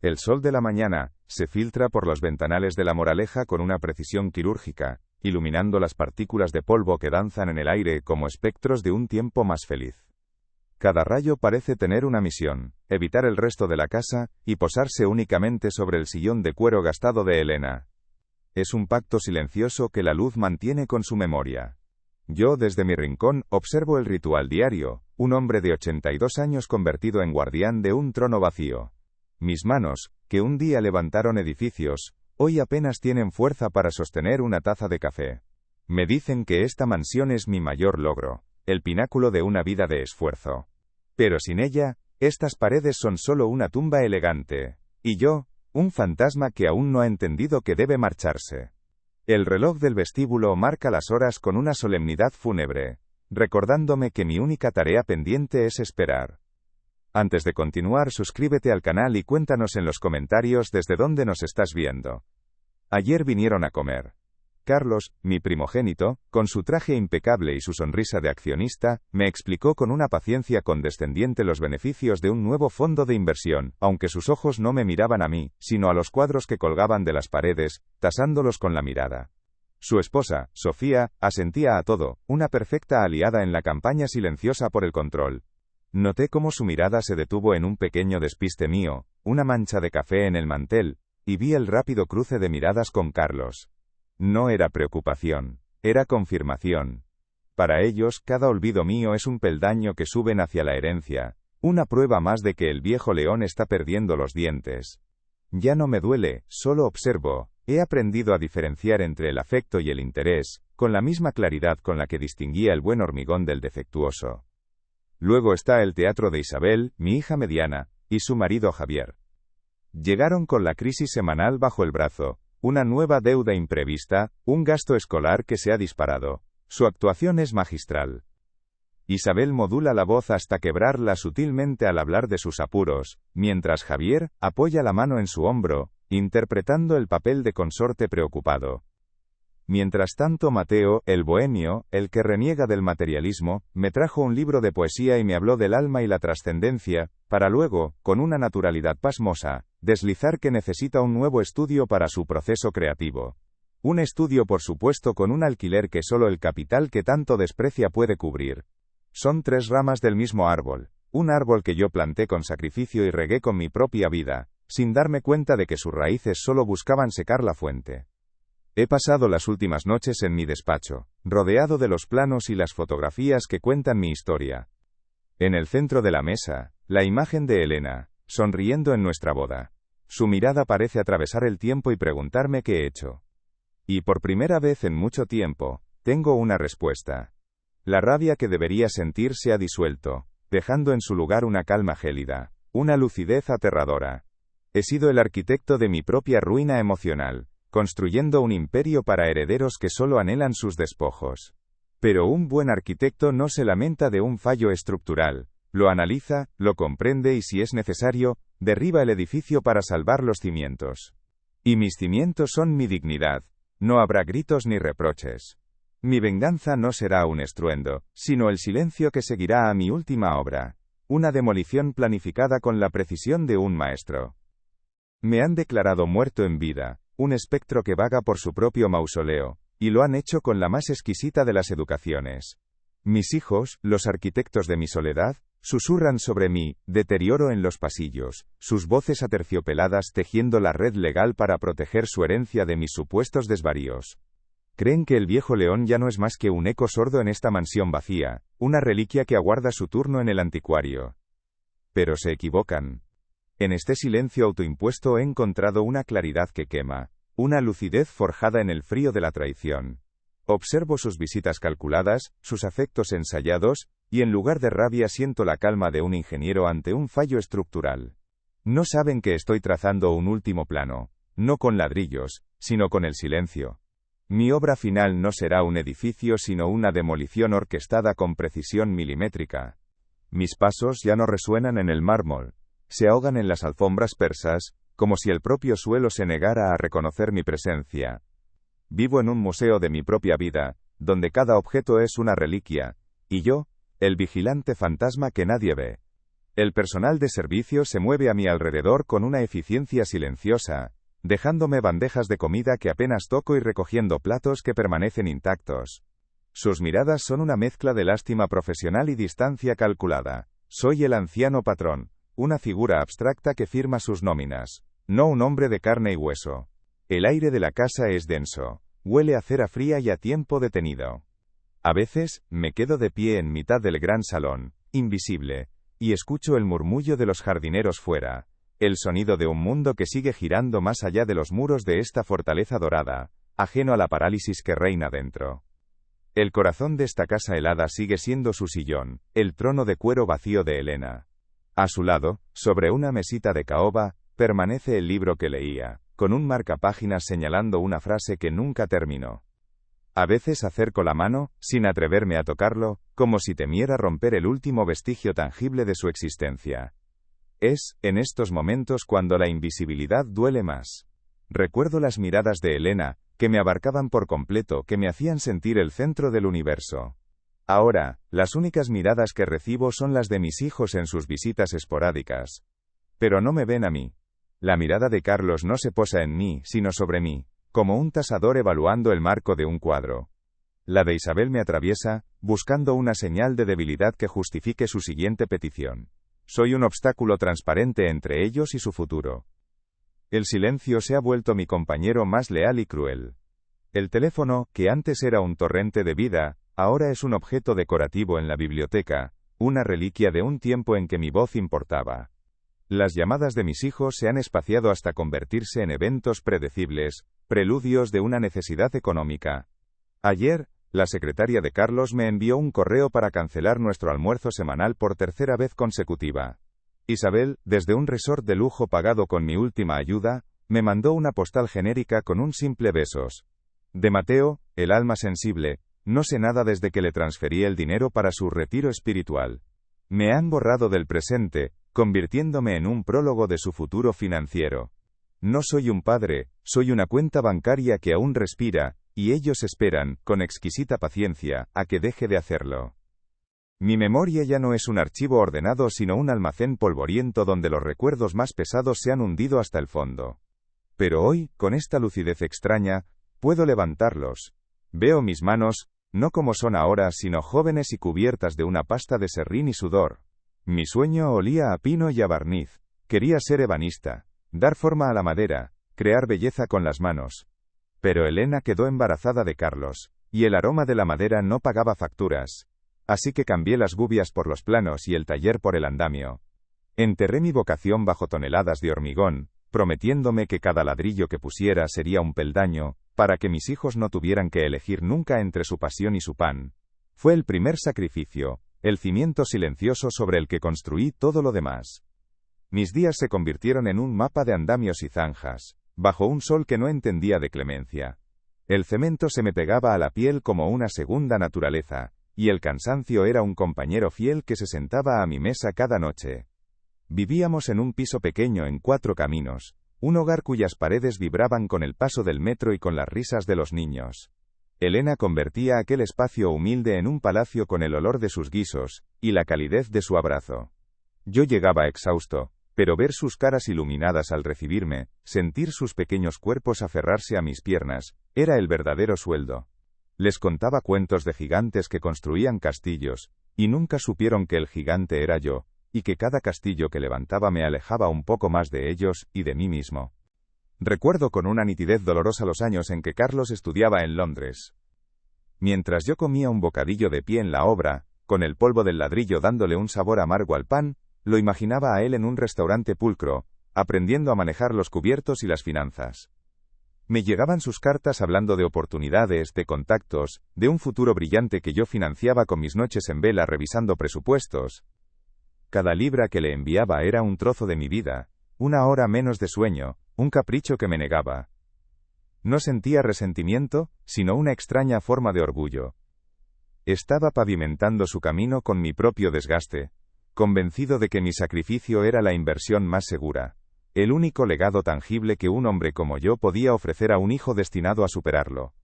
El sol de la mañana se filtra por los ventanales de La Moraleja con una precisión quirúrgica, iluminando las partículas de polvo que danzan en el aire como espectros de un tiempo más feliz. Cada rayo parece tener una misión: evitar el resto de la casa y posarse únicamente sobre el sillón de cuero gastado de Elena. Es un pacto silencioso que la luz mantiene con su memoria. Yo, desde mi rincón, observo el ritual diario: un hombre de 82 años convertido en guardián de un trono vacío. Mis manos, que un día levantaron edificios, hoy apenas tienen fuerza para sostener una taza de café. Me dicen que esta mansión es mi mayor logro, el pináculo de una vida de esfuerzo. Pero sin ella, estas paredes son solo una tumba elegante. Y yo, un fantasma que aún no ha entendido que debe marcharse. El reloj del vestíbulo marca las horas con una solemnidad fúnebre, recordándome que mi única tarea pendiente es esperar. Antes de continuar, suscríbete al canal y cuéntanos en los comentarios desde dónde nos estás viendo. Ayer vinieron a comer. Carlos, mi primogénito, con su traje impecable y su sonrisa de accionista, me explicó con una paciencia condescendiente los beneficios de un nuevo fondo de inversión, aunque sus ojos no me miraban a mí, sino a los cuadros que colgaban de las paredes, tasándolos con la mirada. Su esposa, Sofía, asentía a todo, una perfecta aliada en la campaña silenciosa por el control. Noté cómo su mirada se detuvo en un pequeño despiste mío, una mancha de café en el mantel, y vi el rápido cruce de miradas con Carlos. No era preocupación, era confirmación. Para ellos, cada olvido mío es un peldaño que suben hacia la herencia, una prueba más de que el viejo león está perdiendo los dientes. Ya no me duele, solo observo. He aprendido a diferenciar entre el afecto y el interés, con la misma claridad con la que distinguía el buen hormigón del defectuoso. Luego está el teatro de Isabel, mi hija mediana, y su marido Javier. Llegaron con la crisis semanal bajo el brazo, una nueva deuda imprevista, un gasto escolar que se ha disparado. Su actuación es magistral. Isabel modula la voz hasta quebrarla sutilmente al hablar de sus apuros, mientras Javier apoya la mano en su hombro, interpretando el papel de consorte preocupado. Mientras tanto, Mateo, el bohemio, el que reniega del materialismo, me trajo un libro de poesía y me habló del alma y la trascendencia, para luego, con una naturalidad pasmosa, deslizar que necesita un nuevo estudio para su proceso creativo. Un estudio, por supuesto, con un alquiler que solo el capital que tanto desprecia puede cubrir. Son tres ramas del mismo árbol, un árbol que yo planté con sacrificio y regué con mi propia vida, sin darme cuenta de que sus raíces solo buscaban secar la fuente. He pasado las últimas noches en mi despacho, rodeado de los planos y las fotografías que cuentan mi historia. En el centro de la mesa, la imagen de Elena, sonriendo en nuestra boda. Su mirada parece atravesar el tiempo y preguntarme qué he hecho. Y por primera vez en mucho tiempo, tengo una respuesta. La rabia que debería sentir se ha disuelto, dejando en su lugar una calma gélida, una lucidez aterradora. He sido el arquitecto de mi propia ruina emocional, construyendo un imperio para herederos que solo anhelan sus despojos. Pero un buen arquitecto no se lamenta de un fallo estructural, lo analiza, lo comprende y, si es necesario, derriba el edificio para salvar los cimientos. Y mis cimientos son mi dignidad. No habrá gritos ni reproches. Mi venganza no será un estruendo, sino el silencio que seguirá a mi última obra. Una demolición planificada con la precisión de un maestro. Me han declarado muerto en vida, un espectro que vaga por su propio mausoleo, y lo han hecho con la más exquisita de las educaciones. Mis hijos, los arquitectos de mi soledad, susurran sobre mí, deterioro en los pasillos, sus voces aterciopeladas tejiendo la red legal para proteger su herencia de mis supuestos desvaríos. Creen que el viejo león ya no es más que un eco sordo en esta mansión vacía, una reliquia que aguarda su turno en el anticuario. Pero se equivocan. En este silencio autoimpuesto he encontrado una claridad que quema, una lucidez forjada en el frío de la traición. Observo sus visitas calculadas, sus afectos ensayados, y en lugar de rabia siento la calma de un ingeniero ante un fallo estructural. No saben que estoy trazando un último plano, no con ladrillos, sino con el silencio. Mi obra final no será un edificio sino una demolición orquestada con precisión milimétrica. Mis pasos ya no resuenan en el mármol. Se ahogan en las alfombras persas, como si el propio suelo se negara a reconocer mi presencia. Vivo en un museo de mi propia vida, donde cada objeto es una reliquia, y yo, el vigilante fantasma que nadie ve. El personal de servicio se mueve a mi alrededor con una eficiencia silenciosa, dejándome bandejas de comida que apenas toco y recogiendo platos que permanecen intactos. Sus miradas son una mezcla de lástima profesional y distancia calculada. Soy el anciano patrón, una figura abstracta que firma sus nóminas, no un hombre de carne y hueso. El aire de la casa es denso, huele a cera fría y a tiempo detenido. A veces, me quedo de pie en mitad del gran salón, invisible, y escucho el murmullo de los jardineros fuera, el sonido de un mundo que sigue girando más allá de los muros de esta fortaleza dorada, ajeno a la parálisis que reina dentro. El corazón de esta casa helada sigue siendo su sillón, el trono de cuero vacío de Elena. A su lado, sobre una mesita de caoba, permanece el libro que leía, con un marcapáginas señalando una frase que nunca terminó. A veces acerco la mano, sin atreverme a tocarlo, como si temiera romper el último vestigio tangible de su existencia. Es, en estos momentos cuando la invisibilidad duele más. Recuerdo las miradas de Elena, que me abarcaban por completo, que me hacían sentir el centro del universo. Ahora, las únicas miradas que recibo son las de mis hijos en sus visitas esporádicas. Pero no me ven a mí. La mirada de Carlos no se posa en mí, sino sobre mí, como un tasador evaluando el marco de un cuadro. La de Isabel me atraviesa, buscando una señal de debilidad que justifique su siguiente petición. Soy un obstáculo transparente entre ellos y su futuro. El silencio se ha vuelto mi compañero más leal y cruel. El teléfono, que antes era un torrente de vida, ahora es un objeto decorativo en la biblioteca, una reliquia de un tiempo en que mi voz importaba. Las llamadas de mis hijos se han espaciado hasta convertirse en eventos predecibles, preludios de una necesidad económica. Ayer, la secretaria de Carlos me envió un correo para cancelar nuestro almuerzo semanal por tercera vez consecutiva. Isabel, desde un resort de lujo pagado con mi última ayuda, me mandó una postal genérica con un simple besos. De Mateo, el alma sensible, no sé nada desde que le transferí el dinero para su retiro espiritual. Me han borrado del presente, convirtiéndome en un prólogo de su futuro financiero. No soy un padre, soy una cuenta bancaria que aún respira, y ellos esperan, con exquisita paciencia, a que deje de hacerlo. Mi memoria ya no es un archivo ordenado sino un almacén polvoriento donde los recuerdos más pesados se han hundido hasta el fondo. Pero hoy, con esta lucidez extraña, puedo levantarlos. Veo mis manos, no como son ahora sino jóvenes y cubiertas de una pasta de serrín y sudor. Mi sueño olía a pino y a barniz. Quería ser ebanista, dar forma a la madera, crear belleza con las manos. Pero Elena quedó embarazada de Carlos, y el aroma de la madera no pagaba facturas. Así que cambié las gubias por los planos y el taller por el andamio. Enterré mi vocación bajo toneladas de hormigón, prometiéndome que cada ladrillo que pusiera sería un peldaño, para que mis hijos no tuvieran que elegir nunca entre su pasión y su pan. Fue el primer sacrificio, el cimiento silencioso sobre el que construí todo lo demás. Mis días se convirtieron en un mapa de andamios y zanjas, bajo un sol que no entendía de clemencia. El cemento se me pegaba a la piel como una segunda naturaleza, y el cansancio era un compañero fiel que se sentaba a mi mesa cada noche. Vivíamos en un piso pequeño en 4 caminos, un hogar cuyas paredes vibraban con el paso del metro y con las risas de los niños. Elena convertía aquel espacio humilde en un palacio con el olor de sus guisos, y la calidez de su abrazo. Yo llegaba exhausto, pero ver sus caras iluminadas al recibirme, sentir sus pequeños cuerpos aferrarse a mis piernas, era el verdadero sueldo. Les contaba cuentos de gigantes que construían castillos, y nunca supieron que el gigante era yo, y que cada castillo que levantaba me alejaba un poco más de ellos y de mí mismo. Recuerdo con una nitidez dolorosa los años en que Carlos estudiaba en Londres. Mientras yo comía un bocadillo de pie en la obra, con el polvo del ladrillo dándole un sabor amargo al pan, lo imaginaba a él en un restaurante pulcro, aprendiendo a manejar los cubiertos y las finanzas. Me llegaban sus cartas hablando de oportunidades, de contactos, de un futuro brillante que yo financiaba con mis noches en vela revisando presupuestos. Cada libra que le enviaba era un trozo de mi vida, una hora menos de sueño, un capricho que me negaba. No sentía resentimiento, sino una extraña forma de orgullo. Estaba pavimentando su camino con mi propio desgaste, convencido de que mi sacrificio era la inversión más segura, el único legado tangible que un hombre como yo podía ofrecer a un hijo destinado a superarlo.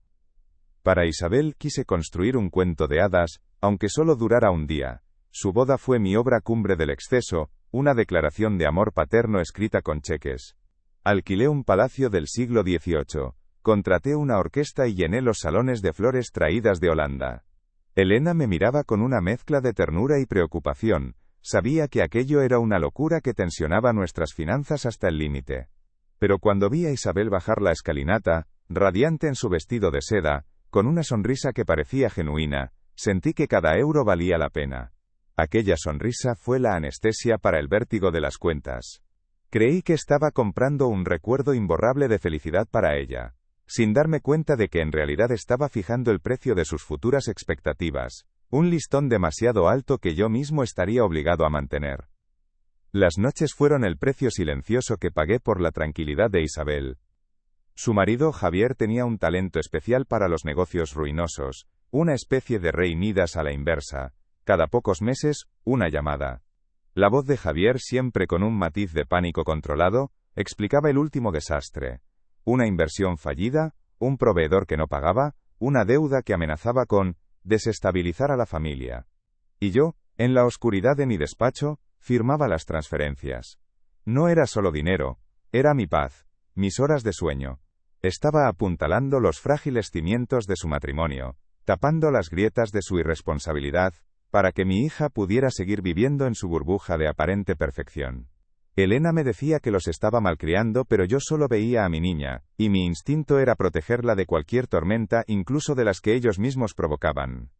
Para Isabel quise construir un cuento de hadas, aunque solo durara un día. Su boda fue mi obra cumbre del exceso, una declaración de amor paterno escrita con cheques. Alquilé un palacio del siglo XVIII, contraté una orquesta y llené los salones de flores traídas de Holanda. Elena me miraba con una mezcla de ternura y preocupación, sabía que aquello era una locura que tensionaba nuestras finanzas hasta el límite. Pero cuando vi a Isabel bajar la escalinata, radiante en su vestido de seda, con una sonrisa que parecía genuina, sentí que cada euro valía la pena. Aquella sonrisa fue la anestesia para el vértigo de las cuentas. Creí que estaba comprando un recuerdo imborrable de felicidad para ella, sin darme cuenta de que en realidad estaba fijando el precio de sus futuras expectativas, un listón demasiado alto que yo mismo estaría obligado a mantener. Las noches fueron el precio silencioso que pagué por la tranquilidad de Isabel. Su marido Javier tenía un talento especial para los negocios ruinosos, una especie de rey Midas a la inversa. Cada pocos meses, una llamada. La voz de Javier, siempre con un matiz de pánico controlado, explicaba el último desastre. Una inversión fallida, un proveedor que no pagaba, una deuda que amenazaba con desestabilizar a la familia. Y yo, en la oscuridad de mi despacho, firmaba las transferencias. No era solo dinero, era mi paz, mis horas de sueño. Estaba apuntalando los frágiles cimientos de su matrimonio, tapando las grietas de su irresponsabilidad, para que mi hija pudiera seguir viviendo en su burbuja de aparente perfección. Elena me decía que los estaba malcriando, pero yo solo veía a mi niña, y mi instinto era protegerla de cualquier tormenta, incluso de las que ellos mismos provocaban.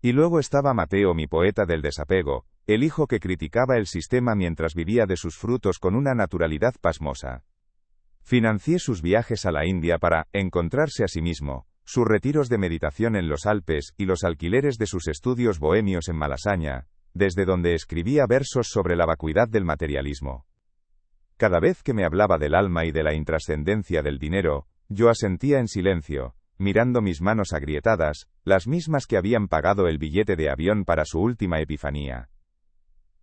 Y luego estaba Mateo, mi poeta del desapego, el hijo que criticaba el sistema mientras vivía de sus frutos con una naturalidad pasmosa. Financié sus viajes a la India para encontrarse a sí mismo, sus retiros de meditación en los Alpes y los alquileres de sus estudios bohemios en Malasaña, desde donde escribía versos sobre la vacuidad del materialismo. Cada vez que me hablaba del alma y de la intrascendencia del dinero, yo asentía en silencio, mirando mis manos agrietadas, las mismas que habían pagado el billete de avión para su última epifanía.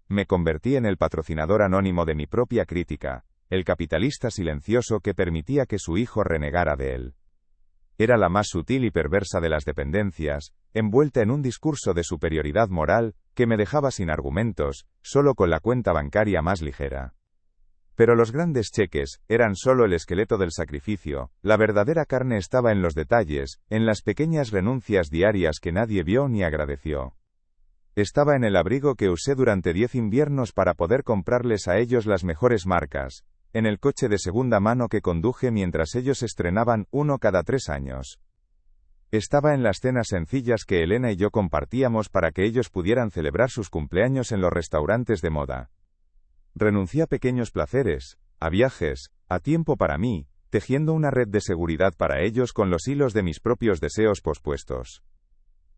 Me convertí en el patrocinador anónimo de mi propia crítica, el capitalista silencioso que permitía que su hijo renegara de él. Era la más sutil y perversa de las dependencias, envuelta en un discurso de superioridad moral, que me dejaba sin argumentos, solo con la cuenta bancaria más ligera. Pero los grandes cheques eran solo el esqueleto del sacrificio, la verdadera carne estaba en los detalles, en las pequeñas renuncias diarias que nadie vio ni agradeció. Estaba en el abrigo que usé durante 10 inviernos para poder comprarles a ellos las mejores marcas, en el coche de segunda mano que conduje mientras ellos estrenaban uno cada 3 años. Estaba en las cenas sencillas que Elena y yo compartíamos para que ellos pudieran celebrar sus cumpleaños en los restaurantes de moda. Renuncié a pequeños placeres, a viajes, a tiempo para mí, tejiendo una red de seguridad para ellos con los hilos de mis propios deseos pospuestos.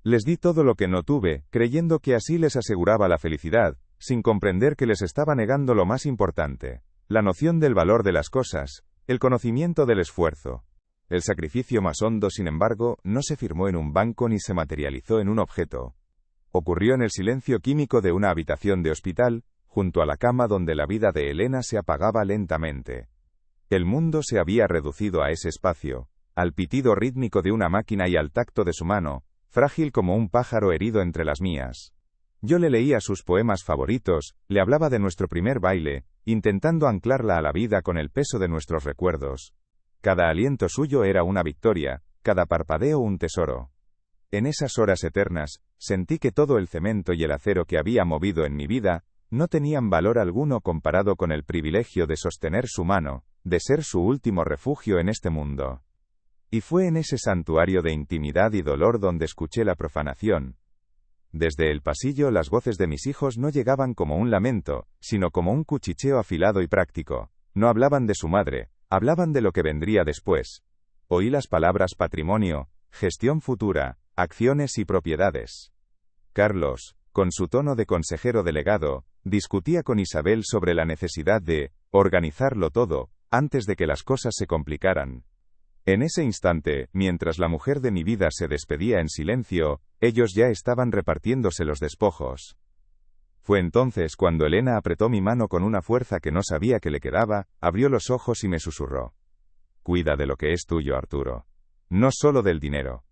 Les di todo lo que no tuve, creyendo que así les aseguraba la felicidad, sin comprender que les estaba negando lo más importante. La noción del valor de las cosas, el conocimiento del esfuerzo. El sacrificio más hondo, sin embargo, no se firmó en un banco ni se materializó en un objeto. Ocurrió en el silencio químico de una habitación de hospital, junto a la cama donde la vida de Elena se apagaba lentamente. El mundo se había reducido a ese espacio, al pitido rítmico de una máquina y al tacto de su mano, frágil como un pájaro herido entre las mías. Yo le leía sus poemas favoritos, le hablaba de nuestro primer baile, intentando anclarla a la vida con el peso de nuestros recuerdos. Cada aliento suyo era una victoria, cada parpadeo un tesoro. En esas horas eternas, sentí que todo el cemento y el acero que había movido en mi vida, no tenían valor alguno comparado con el privilegio de sostener su mano, de ser su último refugio en este mundo. Y fue en ese santuario de intimidad y dolor donde escuché la profanación. Desde el pasillo las voces de mis hijos no llegaban como un lamento, sino como un cuchicheo afilado y práctico. No hablaban de su madre, hablaban de lo que vendría después. Oí las palabras patrimonio, gestión futura, acciones y propiedades. Carlos, con su tono de consejero delegado, discutía con Isabel sobre la necesidad de organizarlo todo, antes de que las cosas se complicaran. En ese instante, mientras la mujer de mi vida se despedía en silencio, ellos ya estaban repartiéndose los despojos. Fue entonces cuando Elena apretó mi mano con una fuerza que no sabía que le quedaba, abrió los ojos y me susurró: «Cuida de lo que es tuyo, Arturo. No solo del dinero».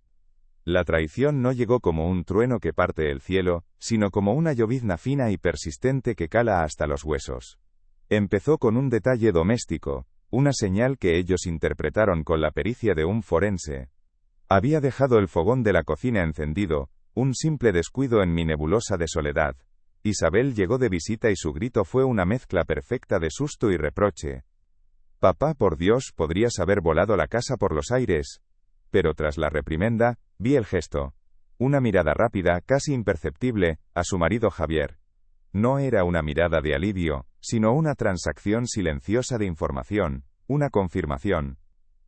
La traición no llegó como un trueno que parte el cielo, sino como una llovizna fina y persistente que cala hasta los huesos. Empezó con un detalle doméstico, una señal que ellos interpretaron con la pericia de un forense. Había dejado el fogón de la cocina encendido, un simple descuido en mi nebulosa de soledad. Isabel llegó de visita y su grito fue una mezcla perfecta de susto y reproche. Papá, por Dios, podrías haber volado la casa por los aires. Pero tras la reprimenda, vi el gesto. Una mirada rápida, casi imperceptible, a su marido Javier. No era una mirada de alivio, sino una transacción silenciosa de información, una confirmación.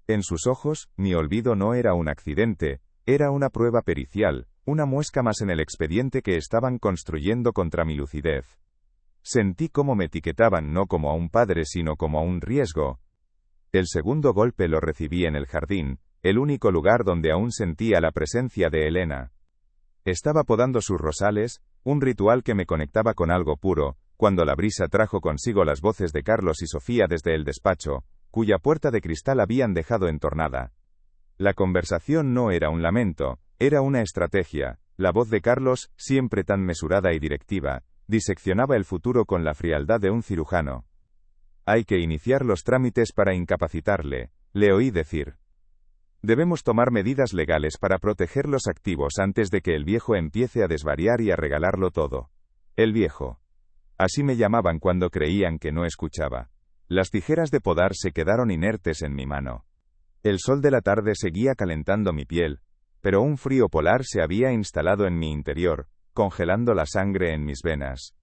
En sus ojos, mi olvido no era un accidente, era una prueba pericial, una muesca más en el expediente que estaban construyendo contra mi lucidez. Sentí cómo me etiquetaban no como a un padre sino como a un riesgo. El segundo golpe lo recibí en el jardín, el único lugar donde aún sentía la presencia de Elena. Estaba podando sus rosales, un ritual que me conectaba con algo puro, cuando la brisa trajo consigo las voces de Carlos y Sofía desde el despacho, cuya puerta de cristal habían dejado entornada. La conversación no era un lamento, era una estrategia. La voz de Carlos, siempre tan mesurada y directiva, diseccionaba el futuro con la frialdad de un cirujano. Hay que iniciar los trámites para incapacitarle, le oí decir. Debemos tomar medidas legales para proteger los activos antes de que el viejo empiece a desvariar y a regalarlo todo. El viejo. Así me llamaban cuando creían que no escuchaba. Las tijeras de podar se quedaron inertes en mi mano. El sol de la tarde seguía calentando mi piel, pero un frío polar se había instalado en mi interior, congelando la sangre en mis venas.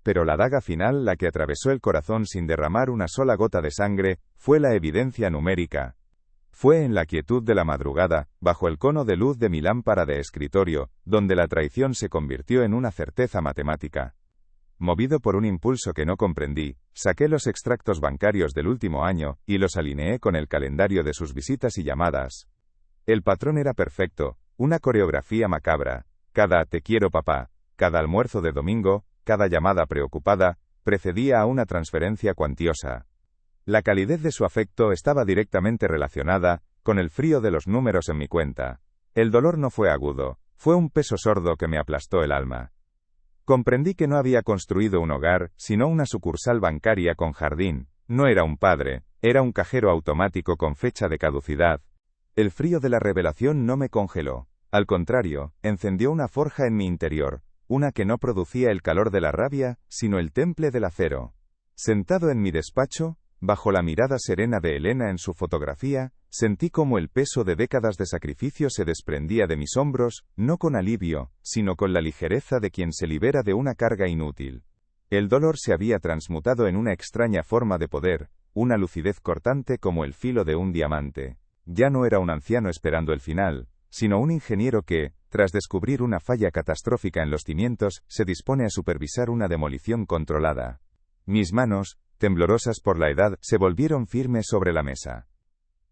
Pero la daga final, la que atravesó el corazón sin derramar una sola gota de sangre, fue la evidencia numérica. Fue en la quietud de la madrugada, bajo el cono de luz de mi lámpara de escritorio, donde la traición se convirtió en una certeza matemática. Movido por un impulso que no comprendí, saqué los extractos bancarios del último año, y los alineé con el calendario de sus visitas y llamadas. El patrón era perfecto, una coreografía macabra. Cada "te quiero papá", cada almuerzo de domingo, cada llamada preocupada, precedía a una transferencia cuantiosa. La calidez de su afecto estaba directamente relacionada con el frío de los números en mi cuenta. El dolor no fue agudo, fue un peso sordo que me aplastó el alma. Comprendí que no había construido un hogar, sino una sucursal bancaria con jardín. No era un padre, era un cajero automático con fecha de caducidad. El frío de la revelación no me congeló. Al contrario, encendió una forja en mi interior, una que no producía el calor de la rabia, sino el temple del acero. Sentado en mi despacho, bajo la mirada serena de Elena en su fotografía, sentí como el peso de décadas de sacrificio se desprendía de mis hombros, no con alivio, sino con la ligereza de quien se libera de una carga inútil. El dolor se había transmutado en una extraña forma de poder, una lucidez cortante como el filo de un diamante. Ya no era un anciano esperando el final, sino un ingeniero que, tras descubrir una falla catastrófica en los cimientos, se dispone a supervisar una demolición controlada. Mis manos, temblorosas por la edad, se volvieron firmes sobre la mesa.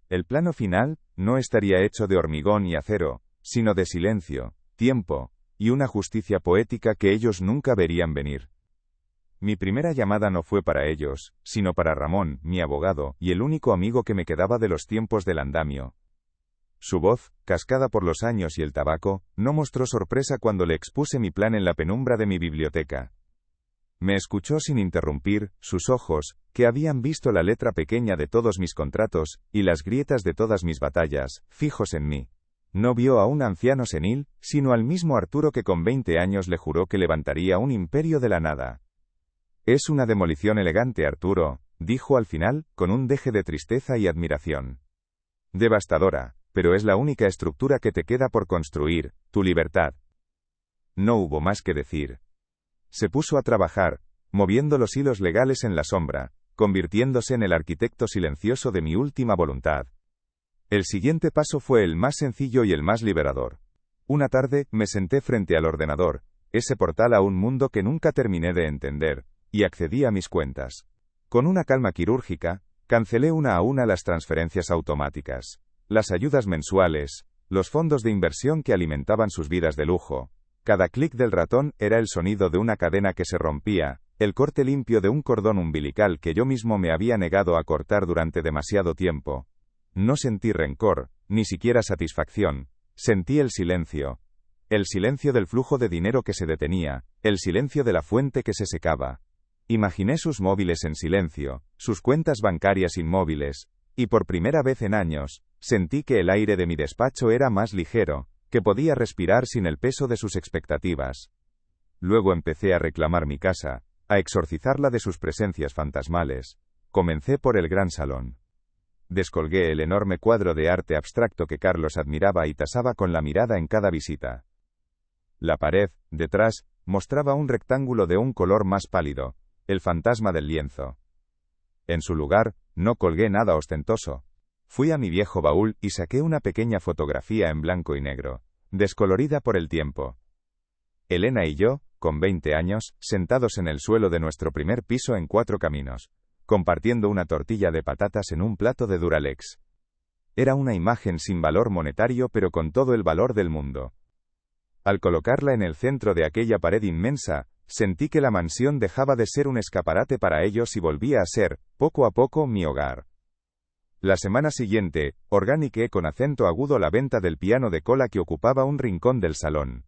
El plano final no estaría hecho de hormigón y acero, sino de silencio, tiempo, y una justicia poética que ellos nunca verían venir. Mi primera llamada no fue para ellos, sino para Ramón, mi abogado, y el único amigo que me quedaba de los tiempos del andamio. Su voz, cascada por los años y el tabaco, no mostró sorpresa cuando le expuse mi plan en la penumbra de mi biblioteca. Me escuchó sin interrumpir, sus ojos, que habían visto la letra pequeña de todos mis contratos, y las grietas de todas mis batallas, fijos en mí. No vio a un anciano senil, sino al mismo Arturo que con 20 años le juró que levantaría un imperio de la nada. Es una demolición elegante, Arturo, dijo al final, con un deje de tristeza y admiración. Devastadora, pero es la única estructura que te queda por construir, tu libertad. No hubo más que decir. Se puso a trabajar, moviendo los hilos legales en la sombra, convirtiéndose en el arquitecto silencioso de mi última voluntad. El siguiente paso fue el más sencillo y el más liberador. Una tarde, me senté frente al ordenador, ese portal a un mundo que nunca terminé de entender, y accedí a mis cuentas. Con una calma quirúrgica, cancelé una a una las transferencias automáticas, las ayudas mensuales, los fondos de inversión que alimentaban sus vidas de lujo. Cada clic del ratón era el sonido de una cadena que se rompía, el corte limpio de un cordón umbilical que yo mismo me había negado a cortar durante demasiado tiempo. No sentí rencor, ni siquiera satisfacción, Sentí el silencio. El silencio del flujo de dinero que se detenía, el silencio de la fuente que se secaba. Imaginé sus móviles en silencio, sus cuentas bancarias inmóviles, y por primera vez en años, sentí que el aire de mi despacho era más ligero, que podía respirar sin el peso de sus expectativas. Luego empecé a reclamar mi casa, a exorcizarla de sus presencias fantasmales. Comencé por el gran salón. Descolgué el enorme cuadro de arte abstracto que Carlos admiraba y tasaba con la mirada en cada visita. La pared, detrás, mostraba un rectángulo de un color más pálido, el fantasma del lienzo. En su lugar, no colgué nada ostentoso. Fui a mi viejo baúl y saqué una pequeña fotografía en blanco y negro, descolorida por el tiempo. Elena y yo, con 20 años, sentados en el suelo de nuestro primer piso en Cuatro Caminos, compartiendo una tortilla de patatas en un plato de Duralex. Era una imagen sin valor monetario pero con todo el valor del mundo. Al colocarla en el centro de aquella pared inmensa, sentí que la mansión dejaba de ser un escaparate para ellos y volvía a ser, poco a poco, mi hogar. La semana siguiente, organiqué con acento agudo la venta del piano de cola que ocupaba un rincón del salón.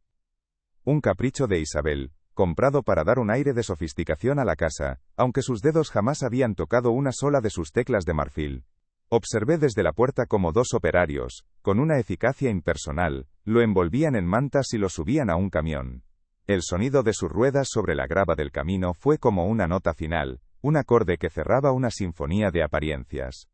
Un capricho de Isabel, comprado para dar un aire de sofisticación a la casa, aunque sus dedos jamás habían tocado una sola de sus teclas de marfil. Observé desde la puerta como dos operarios, con una eficacia impersonal, lo envolvían en mantas y lo subían a un camión. El sonido de sus ruedas sobre la grava del camino fue como una nota final, un acorde que cerraba una sinfonía de apariencias.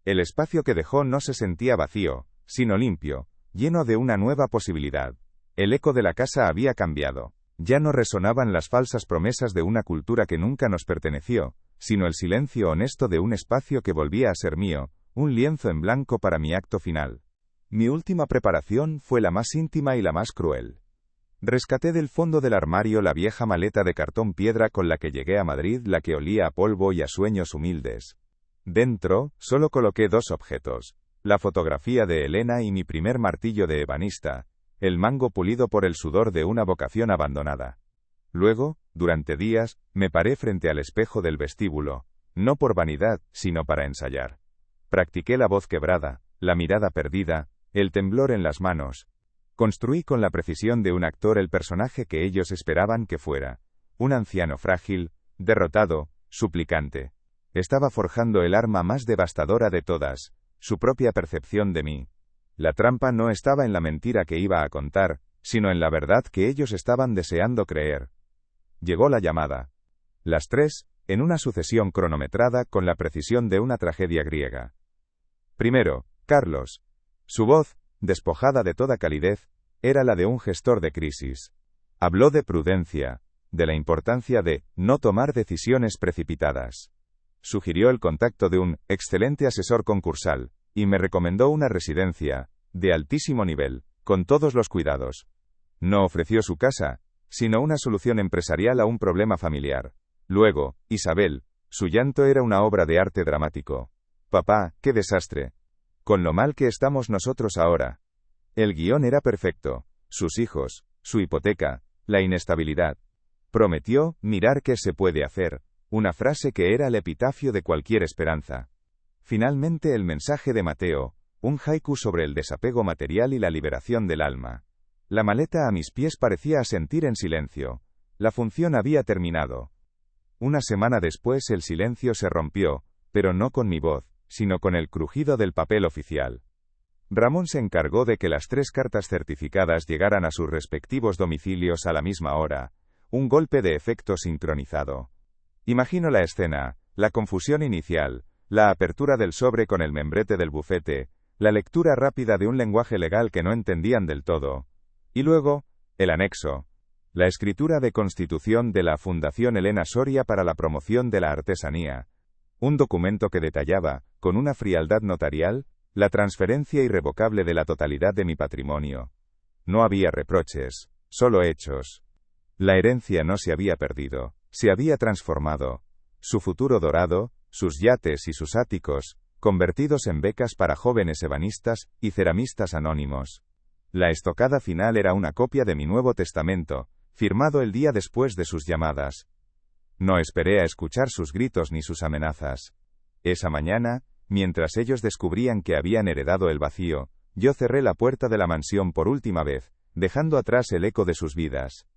El espacio que dejó no se sentía vacío, sino limpio, lleno de una nueva posibilidad. El eco de la casa había cambiado. Ya no resonaban las falsas promesas de una cultura que nunca nos perteneció, sino el silencio honesto de un espacio que volvía a ser mío, un lienzo en blanco para mi acto final. Mi última preparación fue la más íntima y la más cruel. Rescaté del fondo del armario la vieja maleta de cartón piedra con la que llegué a Madrid, la que olía a polvo y a sueños humildes. Dentro, solo coloqué dos objetos: la fotografía de Elena y mi primer martillo de ebanista, el mango pulido por el sudor de una vocación abandonada. Luego, durante días, me paré frente al espejo del vestíbulo, no por vanidad, sino para ensayar. Practiqué la voz quebrada, la mirada perdida, el temblor en las manos. Construí con la precisión de un actor el personaje que ellos esperaban que fuera. Un anciano frágil, derrotado, suplicante. Estaba forjando el arma más devastadora de todas, su propia percepción de mí. La trampa no estaba en la mentira que iba a contar, sino en la verdad que ellos estaban deseando creer. Llegó la llamada. Las 3, en una sucesión cronometrada con la precisión de una tragedia griega. Primero, Carlos. Su voz, despojada de toda calidez, era la de un gestor de crisis. Habló de prudencia, de la importancia de no tomar decisiones precipitadas. Sugirió el contacto de un excelente asesor concursal, y me recomendó una residencia, de altísimo nivel, con todos los cuidados. No ofreció su casa, sino una solución empresarial a un problema familiar. Luego, Isabel, su llanto era una obra de arte dramático. Papá, qué desastre. Con lo mal que estamos nosotros ahora. El guión era perfecto, sus hijos, su hipoteca, la inestabilidad. Prometió, mirar qué se puede hacer, una frase que era el epitafio de cualquier esperanza. Finalmente el mensaje de Mateo, un haiku sobre el desapego material y la liberación del alma. La maleta a mis pies parecía asentir en silencio. La función había terminado. Una semana después el silencio se rompió, pero no con mi voz, sino con el crujido del papel oficial. Ramón se encargó de que las 3 cartas certificadas llegaran a sus respectivos domicilios a la misma hora, un golpe de efecto sincronizado. Imagino la escena, la confusión inicial, la apertura del sobre con el membrete del bufete, la lectura rápida de un lenguaje legal que no entendían del todo. Y luego, el anexo. La escritura de constitución de la Fundación Elena Soria para la promoción de la artesanía. Un documento que detallaba, con una frialdad notarial, la transferencia irrevocable de la totalidad de mi patrimonio. No había reproches, solo hechos. La herencia no se había perdido, se había transformado. Su futuro dorado, sus yates y sus áticos, convertidos en becas para jóvenes ebanistas y ceramistas anónimos. La estocada final era una copia de mi Nuevo Testamento, firmado el día después de sus llamadas. No esperé a escuchar sus gritos ni sus amenazas. Esa mañana, mientras ellos descubrían que habían heredado el vacío, yo cerré la puerta de la mansión por última vez, dejando atrás el eco de sus vidas.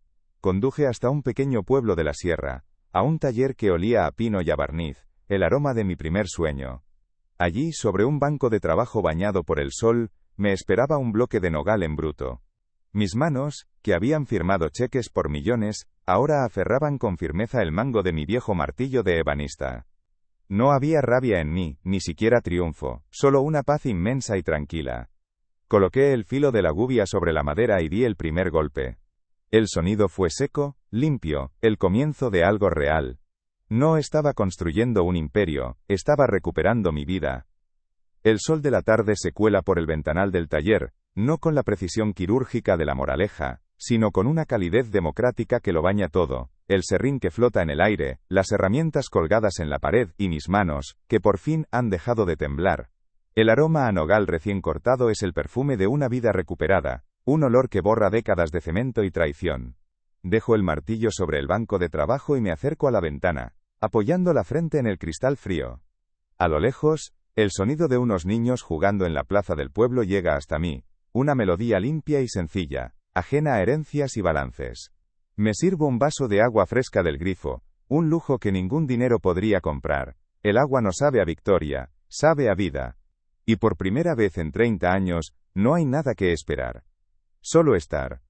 Conduje hasta un pequeño pueblo de la sierra, a un taller que olía a pino y a barniz, el aroma de mi primer sueño. Allí, sobre un banco de trabajo bañado por el sol, me esperaba un bloque de nogal en bruto. Mis manos, que habían firmado cheques por millones, ahora aferraban con firmeza el mango de mi viejo martillo de ebanista. No había rabia en mí, ni siquiera triunfo, solo una paz inmensa y tranquila. Coloqué el filo de la gubia sobre la madera y di el primer golpe. El sonido fue seco, limpio, el comienzo de algo real. No estaba construyendo un imperio, estaba recuperando mi vida. El sol de la tarde se cuela por el ventanal del taller, no con la precisión quirúrgica de la moraleja, sino con una calidez democrática que lo baña todo, el serrín que flota en el aire, las herramientas colgadas en la pared y mis manos, que por fin han dejado de temblar. El aroma a nogal recién cortado es el perfume de una vida recuperada, un olor que borra décadas de cemento y traición. Dejo el martillo sobre el banco de trabajo y me acerco a la ventana, apoyando la frente en el cristal frío. A lo lejos, el sonido de unos niños jugando en la plaza del pueblo llega hasta mí, una melodía limpia y sencilla, ajena a herencias y balances. Me sirvo un vaso de agua fresca del grifo, un lujo que ningún dinero podría comprar. El agua no sabe a victoria, sabe a vida. Y por primera vez en 30 años, no hay nada que esperar. Solo estar.